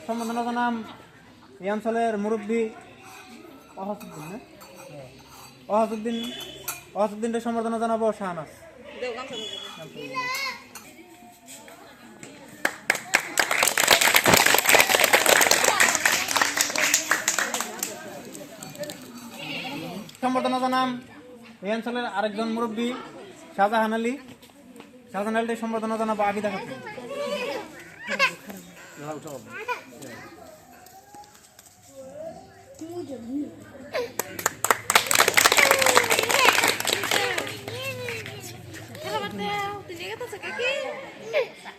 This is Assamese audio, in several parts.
সম্বোধনা জানাম এই অঞ্চলের মুরব্বী অহাসুদ্দিনের সম্বোধনা জানাবো শাহনাজ। সম্বোধনা জানাম এই অঞ্চলের আরেকজন মুরব্বী শাহজাহান আলী। শাহজাহান আলীর সম্বোধনা জানাবো আবিদা খাতুন।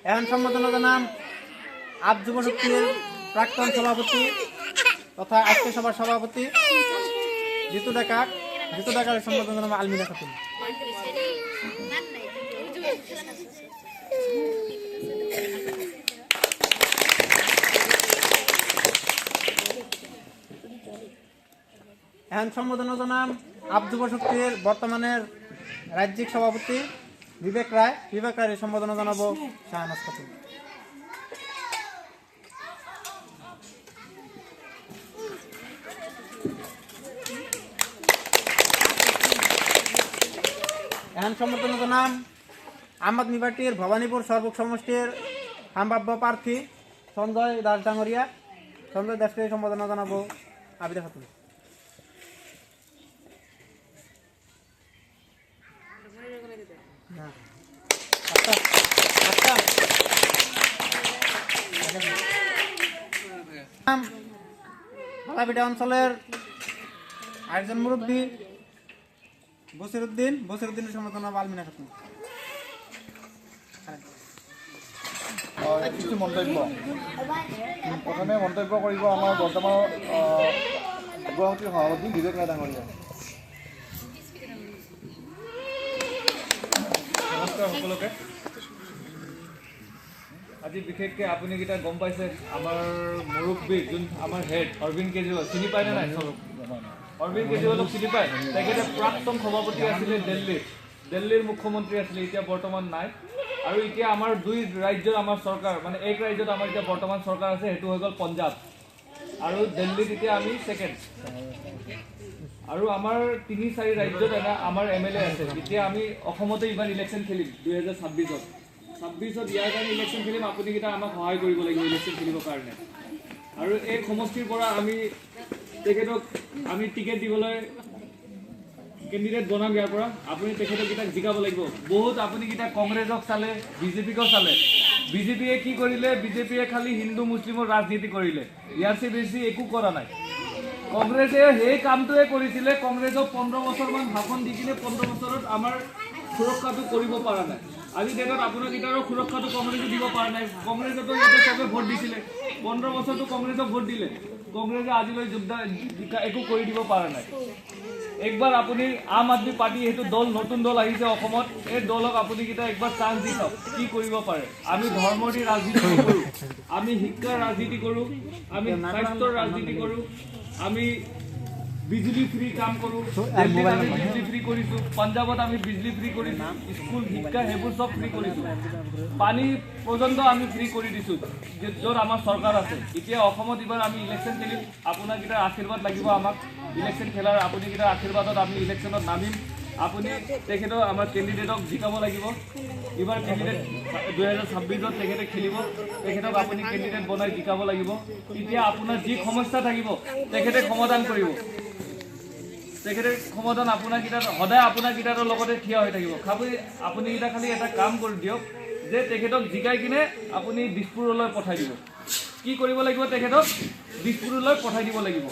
এখন সম্বোধনা জানাম আপ যুব শক্তির প্রাক্তন সভাপতি তথা আজকে সভার সভাপতি জিতু ডাকার সম্বোধনা জানাম আলমিনা খাতুন। এখন সম্বোধনা জানাম আপ যুব শক্তির বর্তমানের রাজ্যিক সভাপতি বিবেক রায়ের সম্বোধনা জানাবো শাহনাজ খাতুন। এখন সম্বোধনা জানাম আম আদমি পার্টির ভবানীপুর সর্বক সমষ্টির সম্ভাব্য প্রার্থী সঞ্জয় দাস ডাঙ্গরিয়া। সঞ্জয় দাসকে সম্বোধনা জানাবো আবিদা খাতুন। হালাপিটা অঞ্চলের আরেকজন মুরব্বী বসিরউদ্দিনের সম্বোধনা আলমিনা খাতুন। কিছু মন্তব্য প্রথমে মন্তব্য কৰিব আমাৰ বৰ্তমান গুৱাহাটীৰ সভাপতি বিবেক ৰায় ডাঙৰীয়া। নমস্কাৰ সকলোকে। আজি বিশেষকৈ আপুনি কেইটা গম পাইছে আমাৰ মুৰব্বী যোন আমাৰ হেড অৰবিন্দ কেজৰিৱাল চিনি পায়নে নাই? অৰবিন্দ কেজৰিৱালক চিনি পায়। তেখেতে প্ৰাক্তন সভাপতি আছিলে দিল্লীৰ মুখ্যমন্ত্ৰী আছিলে, এতিয়া বৰ্তমান নাই। আৰু এতিয়া আমাৰ দুই ৰাজ্যৰ আমাৰ চৰকাৰ মানে এক ৰাজ্যত আমাৰ এতিয়া বৰ্তমান চৰকাৰ আছে, সেইটো হৈ গ'ল পঞ্জাৱ আৰু দিল্লীত এতিয়া আমি ছেকেণ্ড। আৰু আমাৰ ৩-৪ ৰাজ্যত আমাৰ MLA আছে। এতিয়া আমি অসমতে এইবাৰ ইলেকশ্যন খেলিম 2026-ত ইয়াৰ কাৰণে ইলেকশ্যন খেলিম। আপুনিকেইটা আমাক সহায় কৰিব লাগিব ইলেকশ্যন খেলিবৰ কাৰণে। আৰু এই সমষ্টিৰ পৰা আমি তেখেতক আমি টিকেট দিবলৈ কেণ্ডিডেট বনাম। ইয়াৰ পৰা আপুনি তেখেতকেইটাক জিকাব লাগিব। বহুত আপুনিকেইটা কংগ্ৰেছক চালে, বিজেপিকো চালে। বিজেপিয়ে কি কৰিলে? বিজেপিয়ে খালি হিন্দু মুছলিমৰ ৰাজনীতি কৰিলে, ইয়াৰচে বেছি একো কৰা নাই। কংগ্ৰেছে সেই কামটোৱে কৰিছিলে। কংগ্ৰেছক 15 বছৰমান ভাষণ দি কিনে 15 বছৰত আমাৰ সুৰক্ষাটো কৰিব পৰা নাই। আজি ডেটত আপোনাৰকেইটাৰো সুৰক্ষাটো কংগ্ৰেছে দিব পৰা নাই। কংগ্ৰেছতো ইয়াতে চবে ভোট দিছিলে, 15 বছৰটো কংগ্ৰেছক ভোট দিলে। কংগ্ৰেছে আজিলৈ একো কৰি দিব পৰা নাই। একবাৰ আপুনি আম আদমি পাৰ্টি সেইটো দল নতুন দল আহিছে অসমত, এই দলক আপুনিকেইটা একবাৰ চান্স দি চাওক কি কৰিব পাৰে। আমি ধৰ্মৰ দি ৰাজনীতি কৰোঁ, আমি শিক্ষাৰ ৰাজনীতি কৰোঁ, আমি স্বাস্থ্যৰ ৰাজনীতি কৰোঁ, আমি বিজুলী ফ্ৰী কাম কৰোঁ। দিল্লীত আমি বিজুলী ফ্ৰী কৰিছোঁ, পঞ্জাৱত আমি বিজুলী ফ্ৰী কৰিছোঁ, স্কুল শিক্ষা সেইবোৰ চব ফ্ৰী কৰিছোঁ, পানী পৰ্যন্ত আমি ফ্ৰী কৰি দিছোঁ য'ত আমাৰ চৰকাৰ আছে। এতিয়া অসমত এইবাৰ আমি ইলেকশ্যন খেলিম। আপোনাৰকেইটাৰ আশীৰ্বাদ লাগিব আমাক ইলেকশ্যন খেলাৰ। আপুনিকেইটাৰ আশীৰ্বাদত আমি ইলেকশ্যনত নামিম। আপুনি তেখেতক আমাৰ কেণ্ডিডেটক জিকাব লাগিব। এইবাৰ কেণ্ডিডেট 2026-ত তেখেতে খেলিব। তেখেতক আপুনি কেণ্ডিডেট বনাই জিকাব লাগিব। তেতিয়া আপোনাৰ যি সমস্যা থাকিব তেখেতে সমাধান কৰিব। তেখেতে সমাধান আপোনাৰকেইটাৰ সদায় আপোনাৰকেইটাৰ লগতে থিয় হৈ থাকিব। আপুনিকেইটা খালি এটা কাম কৰি দিয়ক যে তেখেতক জিকাই কিনে আপুনি দিছপুৰলৈ পঠাই দিব। কি কৰিব লাগিব? তেখেতক দিছপুৰলৈ পঠাই দিব লাগিব।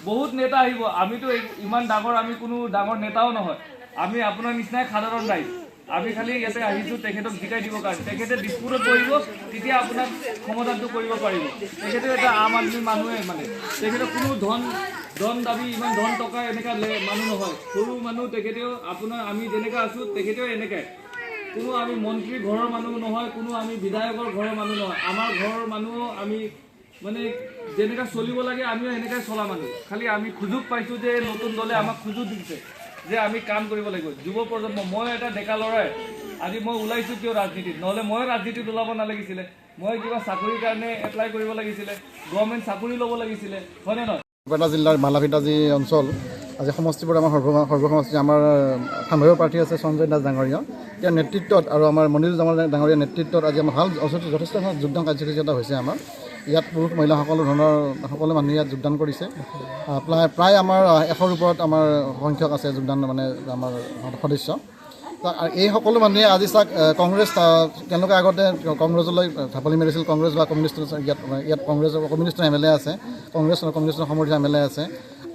বহুত নেতা আহিব, আমিতো ইমান ডাঙৰ, আমি কোনো ডাঙৰ নেতাও নহয়, আমি আপোনাৰ নিচিনাই সাধাৰণ ৰাইজ। আমি খালি ইয়াতে আহিছোঁ তেখেতক জিকাই দিবৰ কাৰণে। তেখেতে দিছপুৰত বহিব, তেতিয়া আপোনাক সমাধানটো কৰিব পাৰিব। তেখেতে এটা আম আদমি মানুহে, মানে তেখেতৰ কোনো ধন দাবী ইমান ধন টকা এনেকুৱা মানুহ নহয়, সৰু মানুহ। তেখেতেও আপোনাৰ আমি যেনেকৈ আছোঁ তেখেতেও এনেকৈ। কোনো আমি মন্ত্ৰী ঘৰৰ মানুহ নহয়, কোনো আমি বিধায়কৰ ঘৰৰ মানুহ নহয়। আমাৰ ঘৰৰ মানুহো আমি মানে যেনেকৈ চলিব লাগে আমিও এনেকৈ চলা মানুহ। খালি আমি সুযোগ পাইছোঁ যে নতুন দলে আমাক সুযোগ দিছে। যে আমি কাম কৰিব লাগিব যুৱ প্ৰজন্ম মই এটা ডেকা ল'ৰাই আজি মই ওলাইছোঁ কিয় ৰাজনীতিত নহ'লে মই ৰাজনীতিত ওলাব নালাগিছিলে মই কিবা চাকৰিৰ কাৰণে এপ্লাই কৰিব লাগিছিলে গভৰ্ণমেণ্ট চাকৰি ল'ব লাগিছিলে হয়নে নহয় বৰপেটা জিলাৰ মালাভিটা যি অঞ্চল আজি সমষ্টিবোৰ আমাৰ সৰ্বসমষ্টি আমাৰ সাম্ভাৱ্য প্ৰাৰ্থী আছে সঞ্জয় দাস ডাঙৰীয়া তেওঁৰ নেতৃত্বত আৰু আমাৰ মনিৰুল জামাল ডাঙৰীয়াৰ নেতৃত্বত আজি আমাৰ ভাল যথেষ্ট যোগদান কাৰ্যসূচী এটা হৈছে আমাৰ ইয়াত পুৰুষ মহিলা সকলো মানুহে ইয়াত যোগদান কৰিছে প্ৰায় আমাৰ 100ৰ ওপৰত আমাৰ সংখ্যক আছে যোগদান মানে আমাৰ সদস্য আৰু এই সকলো মানুহে আজি চাওক কংগ্ৰেছ তেওঁলোকে আগতে কংগ্ৰেছলৈ ঢাপলি মাৰিছিল কংগ্ৰেছ বা কমিউনিষ্ট ইয়াত কমিউনিষ্টৰ MLA আছে কমিউনিষ্টৰ সমৰ্থিত MLA আছে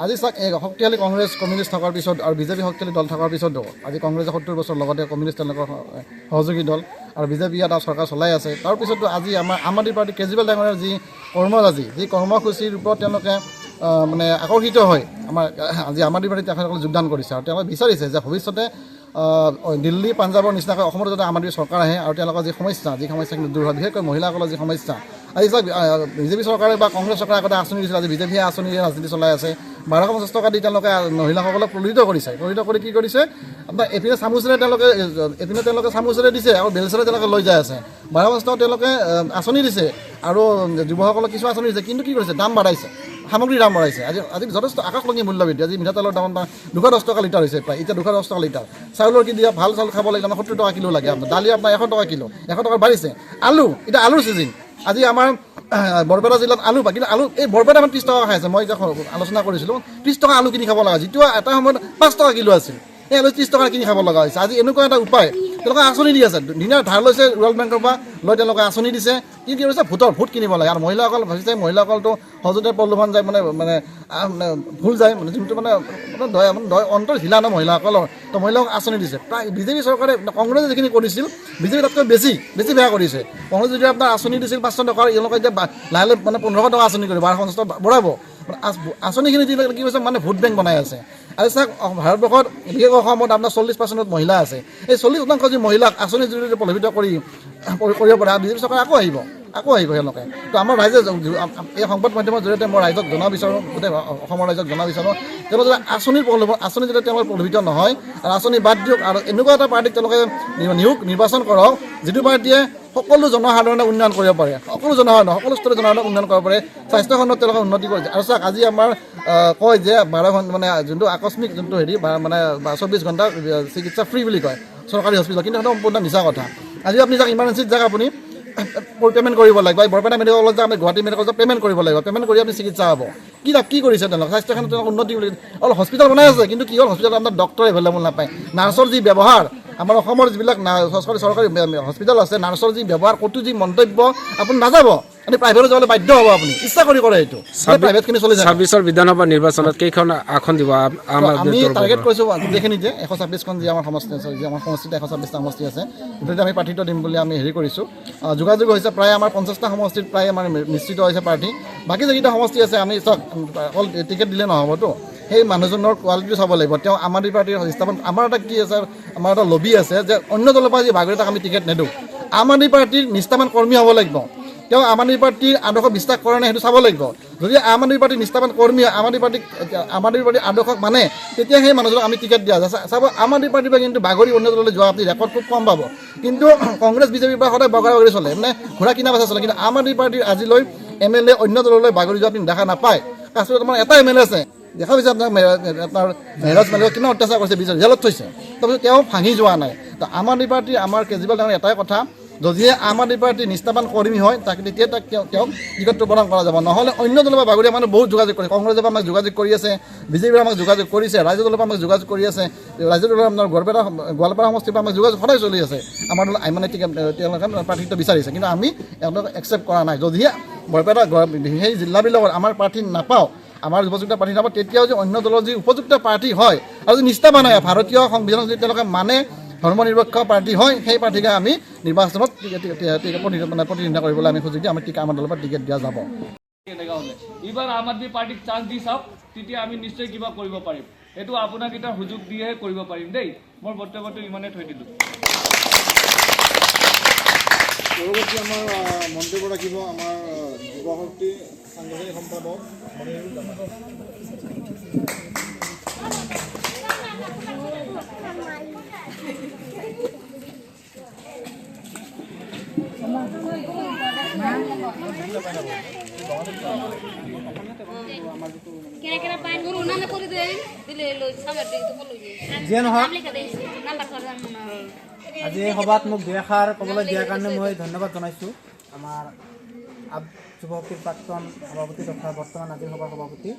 আজি চাওক এই শক্তিশালী কংগ্ৰেছ কমিউনিষ্ট থকাৰ পিছত আৰু বিজেপি শক্তিশালী দল থকাৰ পিছতো আজি কংগ্ৰেছে 70 বছৰ লগতে কমিউনিষ্ট তেওঁলোকৰ সহযোগী দল আৰু বিজেপি ইয়াত চৰকাৰ চলাই আছে তাৰপিছতো আজি আমাৰ আম আদমি পাৰ্টি কেজৰিৱাল ডাঙৰীয়াৰ যি কৰ্মৰাজি যি কৰ্মসূচীৰ ওপৰত তেওঁলোকে মানে আকৰ্ষিত হয় আমাৰ আজি আম আদমি পাৰ্টিত তেখেতসকলে যোগদান কৰিছে আৰু তেওঁলোকে বিচাৰিছে যে ভৱিষ্যতে দিল্লী পাঞ্জাবৰ নিচিনাকৈ অসমত যাতে আম আদমি চৰকাৰ আহে আৰু তেওঁলোকৰ যি সমস্যাখিনি দূৰ হয় বিশেষকৈ মহিলাসকলৰ যি সমস্যা আজি চাওক বিজেপি চৰকাৰে বা কংগ্ৰেছ চৰকাৰে আগতে আঁচনি দিছিল আজি বিজেপিয়ে আঁচনিৰে ৰাজনীতি চলাই আছে 1250 টকা দি তেওঁলোকে মহিলাসকলক প্ৰলোভিত কৰি কি কৰিছে আপোনাৰ এপিনে তেওঁলোকে চামুচেৰে দিছে আৰু বেলচেৰে তেওঁলোকে লৈ যাই আছে 1250 টকা তেওঁলোকে আঁচনি দিছে আৰু যুৱসকলক কিছু আঁচনি দিছে কিন্তু কি কৰিছে দাম বাঢ়াইছে সামগ্ৰীৰ দাম বঢ়াইছে আজি যথেষ্ট আকাশলংঘী মূল্য বৃদ্ধি আজি মিঠাতেলৰ দাম 210 টকা লিটাৰ হৈছে প্ৰায় এতিয়া 210 টকা লিটাৰ চাউলৰ কি দিয়া ভাল চাউল খাব লাগিলে 70 টকা কিলো লাগে আপোনাৰ দালি আপোনাৰ 100 টকা কিলো 100 টকা বাঢ়িছে আলু এতিয়া আলুৰ ছিজন আজি আমাৰ বৰপেটা জিলাত আলু কিন্তু আলু এই বৰপেটা 30 টকা খাইছে মই এতিয়া আলোচনা কৰিছিলোঁ 30 টকা আলু কিনি খাব লগা যিটো এটা সময়ত 5 টকা কিলো আছিল এই আলু 30 টকা কিনি খাব লগা হৈছে আজি এনেকুৱা এটা উপায় তেওঁলোকে আঁচনি দি আছে ধুনীয়া ধাৰ লৈছে ৰুৰাল বেংকৰ পৰা লৈ তেওঁলোকে আঁচনি দিছে কি কৰিছে ভোট কিনিব লাগে আৰু মহিলাসকল ভাবিছে মহিলাসকলটো সহজতে প্ৰলোভন যায় মানে ভুল যায় মানে যোনটো মানে অন্তৰ ঢিলা ন মহিলাসকলৰ তো মহিলাকক আঁচনি দিছে প্ৰায় বিজেপি চৰকাৰে কংগ্ৰেছে যিখিনি কৰিছিল বিজেপি তাতকৈ বেছি বেয়া কৰিছে কংগ্ৰেছ যদি আপোনাৰ আঁচনি দিছিল 500 টকাৰ তেওঁলোকে এতিয়া লাহে লাহে মানে 1500 টকা আঁচনি কৰিব 1250 টকা বঢ়াব আঁচনিখিনি দি কি হৈছে মানে ভোট বেংক বনাই আছে আৰু চাওক ভাৰতবৰ্ষত বিশেষকৈ অসমত আপোনাৰ 40% মহিলা আছে এই 40% যি মহিলাক আঁচনিৰ জৰিয়তে প্ৰলোভিত কৰিব পাৰে বিজেপি চৰকাৰ আকৌ আহিব তেওঁলোকে তো আমাৰ ৰাইজে এই সংবাদ মাধ্যমৰ জৰিয়তে মই ৰাইজক জনাব বিচাৰোঁ গোটেই অসমৰ ৰাইজক জনাব বিচাৰোঁ তেওঁলোকে যাতে আঁচনি যাতে তেওঁলোকে প্ৰলোভিত নহয় আৰু আঁচনি বাদ দিয়ক আৰু এনেকুৱা এটা পাৰ্টিক তেওঁলোকে নিৰ্বাচন কৰক যিটো পাৰ্টিয়ে সকলো জনসাধাৰণক উন্নয়ন কৰিব পাৰে সকলো স্তৰৰ জনসাধাৰণক উন্নয়ন কৰিব পাৰে স্বাস্থ্যখণ্ডত তেওঁলোকে উন্নতি কৰিছে আৰু চাওক আজি আমাৰ কয় যে 12 ঘণ্টা মানে যোনটো আকস্মিক যোনটো হেৰি মানে 24 ঘণ্টা চিকিৎসা ফ্ৰী বুলি কয় চৰকাৰী হস্পিটেল কিন্তু সেইটো সম্পূৰ্ণ মিছা কথা আজি আপুনি যাক ইমাৰ্জেঞ্চিত যাক আপুনি পে'মেণ্ট কৰিব লাগিব বৰপেটা মেডিকেল কলেজ আমি গুৱাহাটী মেডিকেল কলেজত পে'মেণ্ট কৰিব লাগিব পে'মেণ্ট কৰি আপুনি চিকিৎসা হ'ব কি কৰিছে তেওঁলোকে স্বাস্থ্যখণ্ডত তেওঁলোকে উন্নতি বুলি অলপ হস্পিটেল বনাই আছে কিন্তু কি হ'ল হস্পিটেলত আপোনাৰ ডক্টৰ এভেইলেবল নাপায় নাৰ্ছৰ যি ব্যৱহাৰ আমাৰ অসমৰ যিবিলাক চৰকাৰী হস্পিটেল আছে নাৰ্ছৰ যি ব্যৱহাৰ ক'তো যি মন্তব্য আপুনি নাযাব আপুনি প্ৰাইভেটত যাবলৈ বাধ্য হ'ব আপুনি ইচ্ছা কৰি কৰে এইটো প্ৰাইভেটখিনি চলি যায় 26 বিধানসভা নিৰ্বাচনত কেইখন আসন দিব আমি টাৰ্গেট কৰিছোঁ গোটেইখিনিতে 126খন যি আমাৰ সমষ্টিত 126টা সমষ্টি আছে গোটেইটো আমি প্ৰাৰ্থিত্ব দিম বুলি আমি হেৰি কৰিছোঁ যোগাযোগ হৈছে প্ৰায় আমাৰ 50টা সমষ্টিত প্ৰায় আমাৰ নিশ্চিত হৈছে প্ৰাৰ্থী বাকী যিকেইটা সমষ্টি আছে আমি চাওক অকল টিকেট দিলে নহ'বতো সেই মানুহজনৰ কোৱালিটি চাব লাগিব তেওঁ আম আদমি পাৰ্টিৰ স্থাপন আমাৰ এটা কি আছে আমাৰ এটা লবি আছে যে অন্য দলৰ পৰা যি বাগৰিতাক আমি টিকেট নিদিওঁ আম আদমি পাৰ্টিৰ নিষ্ঠাবান কৰ্মী হ'ব লাগিব তেওঁ আম আদমি পাৰ্টিৰ আদৰ্শ বিশ্বাস কৰে নে সেইটো চাব লাগিব যদি আম আদমি পাৰ্টিৰ নিষ্ঠাবান কৰ্মী আম আদমি পাৰ্টিৰ আদৰ্শক মানে তেতিয়া সেই মানুহজনক আমি টিকেট দিয়া যায় চাব আম আদমি পাৰ্টিৰ পৰা কিন্তু বাগৰি অন্য দললৈ যোৱা আপুনি ৰেকৰ্ড খুব কম পাব কিন্তু কংগ্ৰেছ বিজেপিৰ পৰা সদায় বগৰা চলে মানে ঘোঁৰা কিনা বাচা চলে কিন্তু আম আদমি পাৰ্টিৰ আজিলৈ MLA অন্য দললৈ বাগৰি যোৱা আপুনি দেখা নাপায় কাশ্মীৰত আমাৰ এটা MLA আছে দেখা পাইছে আপোনাৰ মেহৰাজ মালিকক কিমান অত্যাচাৰ কৰিছে বিজেপি জেলত থৈছে তাৰপিছত তেওঁ ভাঙি যোৱা নাই তো আম আদমি পাৰ্টি আমাৰ কেজৰিৱাল ডাঙৰীয়াৰ এটাই কথা যদিহে আম আদমি পাৰ্টিৰ নিষ্ঠাবান কৰ্মী হয় তেতিয়া তেওঁক টিকটটো প্ৰদান কৰা যাব নহ'লে অন্য দলৰ পৰা বাগৰিয়া মানুহ বহুত যোগাযোগ কৰে কংগ্ৰেছৰ পৰা আমাক যোগাযোগ কৰি আছে বিজেপিৰ আমাক যোগাযোগ কৰিছে ৰাজ্যৰ দলৰ পৰা আমাক যোগাযোগ কৰি আছে ৰাজ্যৰ দলৰ আপোনাৰ গোৱালপাৰা সমষ্টিৰ পৰা আমাক যোগাযোগ সদায় চলি আছে আমাৰ দল মানে তেওঁলোকে প্ৰাৰ্থিত্ব বিচাৰিছে কিন্তু আমি তেওঁলোকক একচেপ্ট কৰা নাই যদিহে বৰপেটা সেই জিলাবিলাকত আমাৰ প্ৰাৰ্থী নাপাওঁ আমাৰ উপযুক্ত প্ৰাৰ্থী নাপাওঁ তেতিয়াও যে অন্য দলৰ যি উপযুক্ত প্ৰাৰ্থী হয় আৰু যদি নিষ্ঠাবান হয় ভাৰতীয় সংবিধানত যদি তেওঁলোকে মানে ধৰ্ম নিৰপেক্ষ পাৰ্টি হয় সেই পাৰ্টিকে আমি নিৰ্বাচনত প্ৰতিনিধিত্ব কৰিবলৈ আমি সুযোগ দিওঁ আমাৰ আমাৰ দলৰ পৰা টিকেট দিয়া যাব এইবাৰ আম আদমি পাৰ্টিক চান্স দি চাওক তেতিয়া আমি নিশ্চয় কিবা কৰিব পাৰিম এইটো আপোনাক এটা সুযোগ দিয়েহে কৰিব পাৰিম দেই মোৰ বক্তব্যটো ইমানে থৈ দিলোঁ পৰৱৰ্তী আমাৰ মন্ত্ৰীব ৰাখিব আমাৰ যুৱ শক্তি সাংগঠনিক সম্পাদক মনিৰুল জামান যিয়ে নহওক আজি এই সভাত মোক দুই এষাৰ ক'বলৈ দিয়াৰ কাৰণে মই ধন্যবাদ জনাইছোঁ আমাৰ যুৱ শক্তিৰ প্ৰাক্তন সভাপতি তথা বৰ্তমান আজিৰ সভাৰ সভাপতি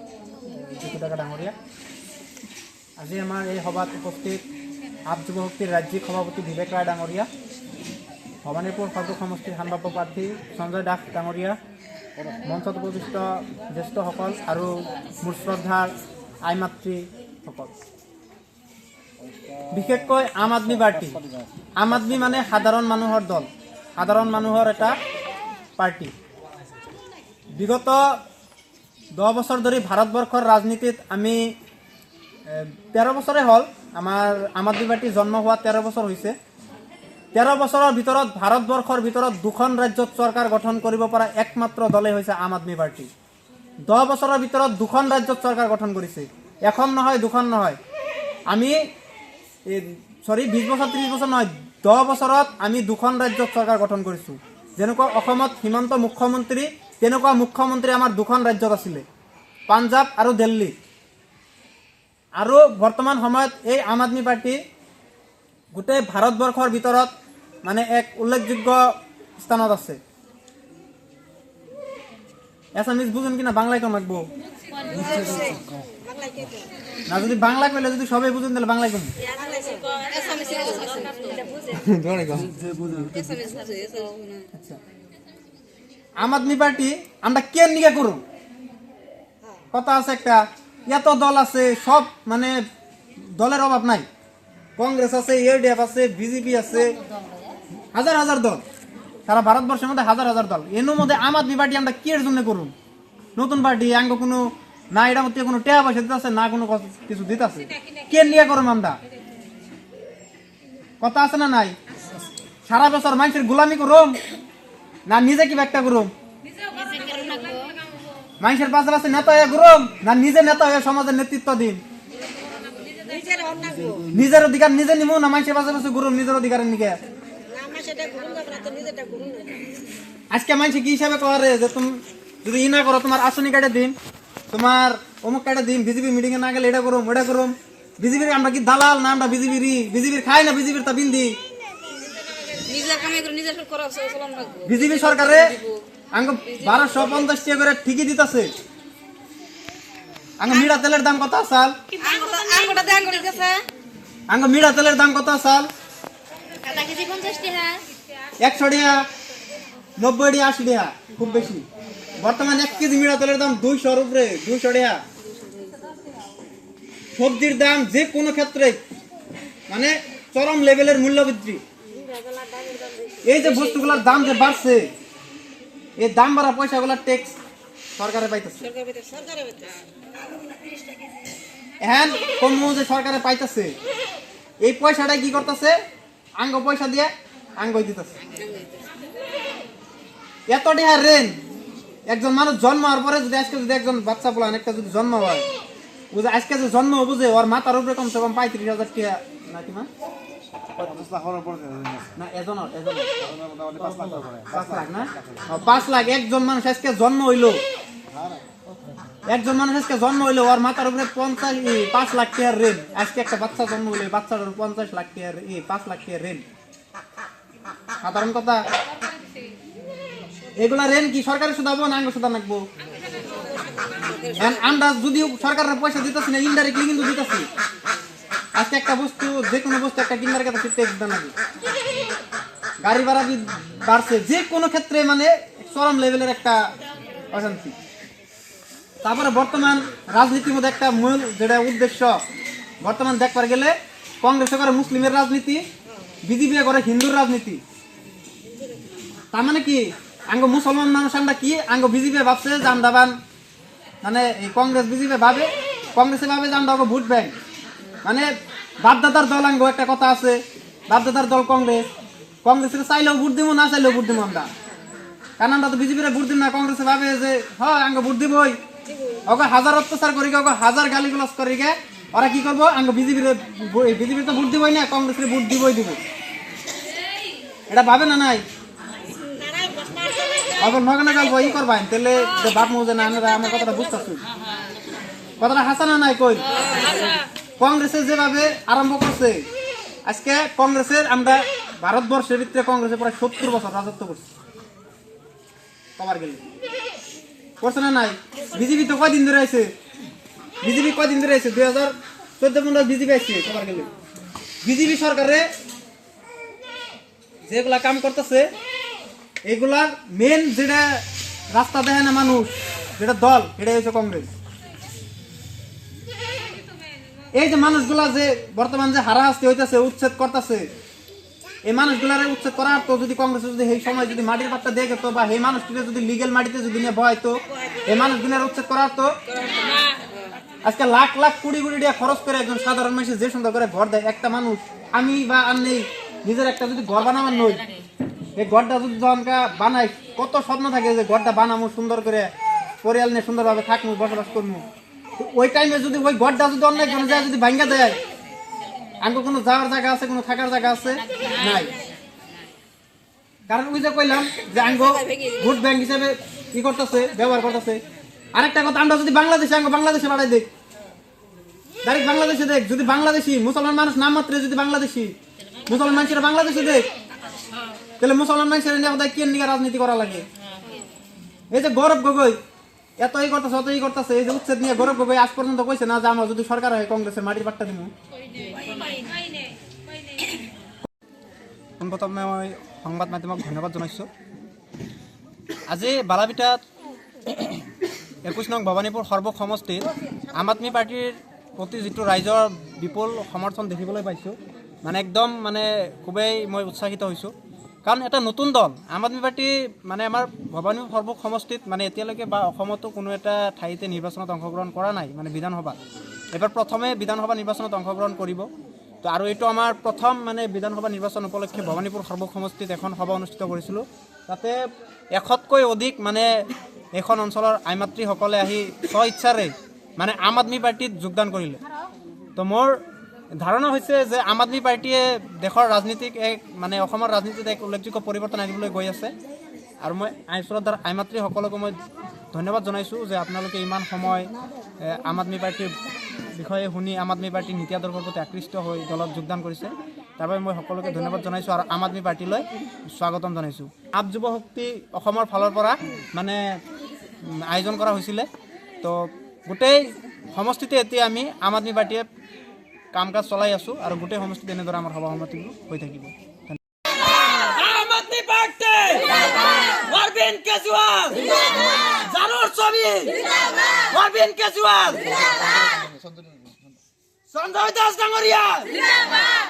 জিতু ডেকা ডাঙৰীয়া। আজি আমাৰ এই সভাত উপস্থিত যুৱ শক্তিৰ ৰাজ্যিক সভাপতি বিবেক ৰায় ডাঙৰীয়া, ভৱানীপুৰ সদৰ সমষ্টিৰ সাম্ভাব্য প্ৰাৰ্থী সঞ্জয় দাস ডাঙৰীয়া, মঞ্চত উপবিষ্ট জ্যেষ্ঠসকল আৰু মোৰ শ্ৰদ্ধাৰ আই মাতৃসকল। বিশেষকৈ আম আদমি পাৰ্টি। আম আদমি মানে সাধাৰণ মানুহৰ দল, সাধাৰণ মানুহৰ এটা পাৰ্টি। বিগত 10 বছৰ ধৰি ভাৰতবৰ্ষৰ ৰাজনীতিত আমি 13 বছৰে হ'ল আমাৰ আম আদমি পাৰ্টি জন্ম হোৱা 13 বছৰ হৈছে। 13 বছৰৰ ভিতৰত ভাৰতবৰ্ষৰ ভিতৰত 2খন ৰাজ্যত চৰকাৰ গঠন কৰিব পৰা একমাত্ৰ দলেই হৈছে আম আদমি পাৰ্টি। 10 বছৰৰ ভিতৰত 2খন ৰাজ্যত চৰকাৰ গঠন কৰিছে, এখন নহয় 2খন নহয়। আমি 20 বছৰ 30 বছৰ নহয়, 10 বছৰত আমি 2খন ৰাজ্যত চৰকাৰ গঠন কৰিছোঁ। যেনেকুৱা অসমত হিমন্ত মুখ্যমন্ত্ৰী, তেনেকুৱা মুখ্যমন্ত্ৰী আমাৰ 2খন ৰাজ্যত আছিলে, পাঞ্জাৱ আৰু দিল্লী। আৰু বৰ্তমান সময়ত এই আম আদমি পাৰ্টি গোটেই ভাৰতবৰ্ষৰ ভিতৰত মানে এক উল্লেখযোগ্য স্থানত আছে। এছামিজ বুঝুন কিনা বাংলায় কম লাগবো না, যদি বাংলা কইলে যদি সবাই বুঝুন তাহলে বাংলায় কম। আচ্ছা, আম আদমি পার্টি আমরা কেন নিয়ে করুন কথা আছে একটা, এত দল আছে, সব মানে দলের অভাব নাই। কংগ্রেস আছে, এলডিএফ আছে, বিজেপি আছে, হাজার হাজার দল, সারা ভারতবর্ষের মধ্যে হাজার হাজার দল। এর মধ্যে আম আদমি পার্টি আমরা কি এর জন্য করুন? নতুন পার্টি আঙ্গ কোনো না, এটা মধ্যে কোনো টেয়া পয়সা দিতেছে না, কোনো কিছু দিতেছে, কে নিয়ে করুম আমরা? কথা আছে না নাই? সারা বছর মানুষের গোলামি করুম না নিজে কি একটা করুম? মানুষের পাশাপাশি নেতা হয়ে করুম না নিজে নেতা হয়ে সমাজের নেতৃত্ব দিন? নিজের অধিকার নিজে নিব না মানুষের পাশাপাশি করুম নিজের অধিকারের নিকে? আজকে মানুষ কি হিসাবে করে যে তুমি যদি ই না করো তোমার আসনি কাটে দিন, তোমার অমুক কাটে দিন, বিজেপি মিটিং এ না গেলে এটা করুম ওটা করুম। বিজেপির আমরা কি দালাল না? আমরা বিজেপির খাই না, বিজেপির তা বিন্দি। বিজেপি সরকারে আঙ্গ 1250 টাকা করে ঠিকই দিতেছে। আঙ্গ মিড়া তেলের দাম কত আসাল? আঙ্গ মিড়া তেলের দাম কত আসাল? 100 টাকা, 90 টাকা, 80 টাকা খুব বেশি। বর্তমানে 1 কেজি মিড়া তেলের দাম 200 উপরে, 200 টাকা। সবজির দাম যে কোনো ক্ষেত্রে মানে চরম লেভেলের মূল্য বৃদ্ধি। এই যে বস্তুগুলোর দাম যে বাড়ছে, এই দাম বাড়া পয়সাগুলোর ট্যাক্স সরকারে পাইতেছে। এখন কম যে সরকারে পাইতেছে, এই পয়সাটা কি করতেছে? আঙ্গ পয়সা দিয়ে আঙ্গ দিতেছে। এত টাকা রেন একজন মানুষ জন্ম হওয়ার পরে যদি আজকে যদি একজন বাচ্চা বলা একটা যদি জন্ম হয়, বুঝে আজকে যে জন্ম বুঝে ওর মাথার উপরে কমসে কম 35,000 টাকা না কি মা? 5 লাখ একজন মানুষ আজকে জন্ম হইলো, একজন মানুষ আজকে জন্ম হইলো ওর মাথার উপরে 5 লাখ টাকার ঋণ। আজকে একটা বাচ্চা জন্ম হইলো, বাচ্চার 50 লাখ টাকার 5 লাখ টাকার ঋণ। সাধারণ কথা, এগুলা ঋণ কি সরকারে শুধাবো না আঙ্গ শুধা নাকবো? আমরা যদি সরকারের পয়সা দিতেছি না, ইনডাইরেক্টলি কিন্তু দিতেছি। আজকে একটা বস্তু যে কোনো বস্তু একটা কিনার কাছে ট্যাক্স দেন নাকি, গাড়ি ভাড়া বাড়ছে, যে কোনো ক্ষেত্রে মানে চরম লেভেলের একটা অশান্তি। তারপরে বর্তমান রাজনীতির মধ্যে একটা মূল যেটা উদ্দেশ্য, বর্তমান দেখবার গেলে কংগ্রেস করে মুসলিমের রাজনীতি, বিজেপি করে হিন্দুর রাজনীতি। তার মানে কি আঙ্গ মুসলমান মানুষ আমরা কি আঙ্গ বিজেপি ভাবছে যে আমরা মানে এই কংগ্রেস বিজেপি ভাবে, কংগ্রেসে ভাবে যে আমরা ভোট ব্যাংক, মানে বাপদাদার দল আঙ্গ একটা কথা আছে, বাপদাদার দল কংগ্রেস, কংগ্রেসের চাইলেও ভোট দিব না চাইলেও ভোট দিব আমরা, কারণ আমরা তো বিজেপির ভোট দিব না। কংগ্রেসে ভাবে যে হ্যাঁ আঙ্গ ভোট দিবই, ওকে হাজার অত্যাচার করি গে, ওকে হাজার গালিগুলাজ করি গে, ওরা কি করবো আঙ্গ বিজেপির তো ভোট দিবই না, কংগ্রেসের ভোট দিবই দিব। এটা ভাবে না নাই আবার নগা নগা ই করবেন তাহলে বাপ মৌজে না আমার কথাটা বুঝতে কথাটা হাসা না নাই কই কংগ্রেসে যেভাবে আরম্ভ করছে আজকে কংগ্রেসের আমরা ভারতবর্ষের ভিতরে কংগ্রেসে প্রায় 70 বছর রাজত্ব করছে কবার গেলে করছে না নাই বিজেপি তো কয়দিন ধরে আছে বিজেপি কয়দিন ধরে আছে 2014-15 বিজেপি আছে কবার গেলে বিজেপি সরকারে যেগুলা কাম করতেছে এগুলার মেন যেটা রাস্তা দেখে না মানুষ যেটা দল এটাই হচ্ছে কংগ্রেস এই যে মানুষগুলা যে বর্তমান যে হারাহাস্তি হইতেছে উচ্ছেদ করতেছে এই মানুষগুলার উচ্ছেদ করার তো যদি কংগ্রেস যদি এই সময় যদি মাটির পাট্টা দিয়ে গেত বা এই মানুষটিকে যদি লিগেল মাটিতে যদি নিয়ে বহাইতো এই মানুষগুলার উচ্ছেদ করার তো আজকে লাখ লাখ কোটি কোটি টাকা খরচ করে একজন সাধারণ মানুষের যে সুন্দর করে ঘর দেয় একটা মানুষ আমি বা আর নেই নিজের একটা যদি ঘর বানাবার নই এই ঘরটা যদি যখনকা বানাই কত স্বপ্ন থাকে যে ঘরটা বানাবো সুন্দর করে পরিয়াল নিয়ে সুন্দরভাবে থাকবো বসবাস করবো ওই টাইমে যদি ওই ঘরটা যদি অন্য একজনে যায় যদি ভাঙ্গা দেয় আঙ্গো কোনো যাওয়ার জায়গা আছে কোনো থাকার জায়গা আছে নাই কারণ ওই যে কইলাম যে আঙ্গো ভোট ব্যাংক হিসেবে কি করতেছে ব্যবহার করতেছে আরেকটা কথা আমরা যদি বাংলাদেশে আঙ্গো বাংলাদেশে বাড়াই দেখ ডাইরেক্ট বাংলাদেশে দেখ যদি বাংলাদেশি মুসলমান মানুষ নাম মাত্রে যদি বাংলাদেশি মুসলমান মানুষেরা বাংলাদেশে দেখ তাহলে মুসলমান মানুষের নিয়ে কি নিয়ে রাজনীতি করা লাগে এই যে গৌরব গগৈ এতই করতেছে অতই করতেছে এই যে উচ্ছেদ নিয়ে গৌরব গগৈ আজ পর্যন্ত কইছে না যে আমরা যদি সরকার হয় কংগ্রেসের মাটির পাট্টা দিব প্রথমে মই সংবাদ মাধ্যমক ধন্যবাদ জানাইছোঁ আজি বালাপিঠাত 21 নং ভবানীপুৰ সৰ্ব সমষ্টিত আম আদমি পাৰ্টিৰ প্ৰতি যিটো ৰাইজৰ বিপুল সমৰ্থন দেখিবলৈ পাইছোঁ মানে একদম মানে খুবেই মই উৎসাহিত হৈছোঁ কাৰণ এটা নতুন দল আম আদমি পাৰ্টি মানে আমাৰ ভবানীপুৰ সৰ্ব সমষ্টিত মানে এতিয়ালৈকে বা অসমতো কোনো এটা ঠাইতে নিৰ্বাচনত অংশগ্ৰহণ কৰা নাই মানে বিধানসভাত এবাৰ প্ৰথমে বিধানসভা নিৰ্বাচনত অংশগ্ৰহণ কৰিব তো আৰু এইটো আমাৰ প্ৰথম মানে বিধানসভা নিৰ্বাচন উপলক্ষে ভবানীপুৰ সৰ্ব সমষ্টিত এখন সভা অনুষ্ঠিত কৰিছিলোঁ তাতে 100তকৈ অধিক মানে এখন অঞ্চলৰ আইমাতৃসকলে আহি স্ব ইচ্ছাৰে মানে আম আদমি পাৰ্টিত যোগদান কৰিলে তো মোৰ ধাৰণা হৈছে যে আম আদমি পাৰ্টিয়ে দেশৰ ৰাজনীতিক এক মানে অসমৰ ৰাজনীতিত এক উল্লেখযোগ্য পৰিৱৰ্তন আনিবলৈ গৈ আছে আৰু মই শ্ৰদ্ধাৰ আইমাতৃসকলকো মই ধন্যবাদ জনাইছোঁ যে আপোনালোকে ইমান সময় আম আদমি পাৰ্টিৰ বিষয়ে শুনি আম আদমি পাৰ্টিৰ নীতি আদৰ্শৰ প্ৰতি আকৃষ্ট হৈ দলত যোগদান কৰিছে তাৰ বাবে মই সকলোকে ধন্যবাদ জনাইছোঁ আৰু আম আদমি পাৰ্টিলৈ স্বাগতম জনাইছোঁ আপ যুৱ শক্তি অসমৰ ফালৰ পৰা মানে আয়োজন কৰা হৈছিলে তো গোটেই সমষ্টিতে এতিয়া আমি আম আদমি পাৰ্টিয়ে কাম কাজ চলাই আছোঁ আৰু গোটেই সমষ্টিত এনেদৰে আমাৰ সভা সমিতিবোৰ হৈ থাকিব আম আদমি পার্টি অরবিন্দ কেজরিওয়াল জানুর ছবি অরবিন্দ কেজরিওয়াল সঞ্জয় দাস ডাঙরিয়া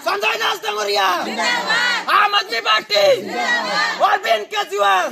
সঞ্জয় দাস ডাঙরিয়া আম আদমি পার্টি অরবিন্দ কেজরিওয়াল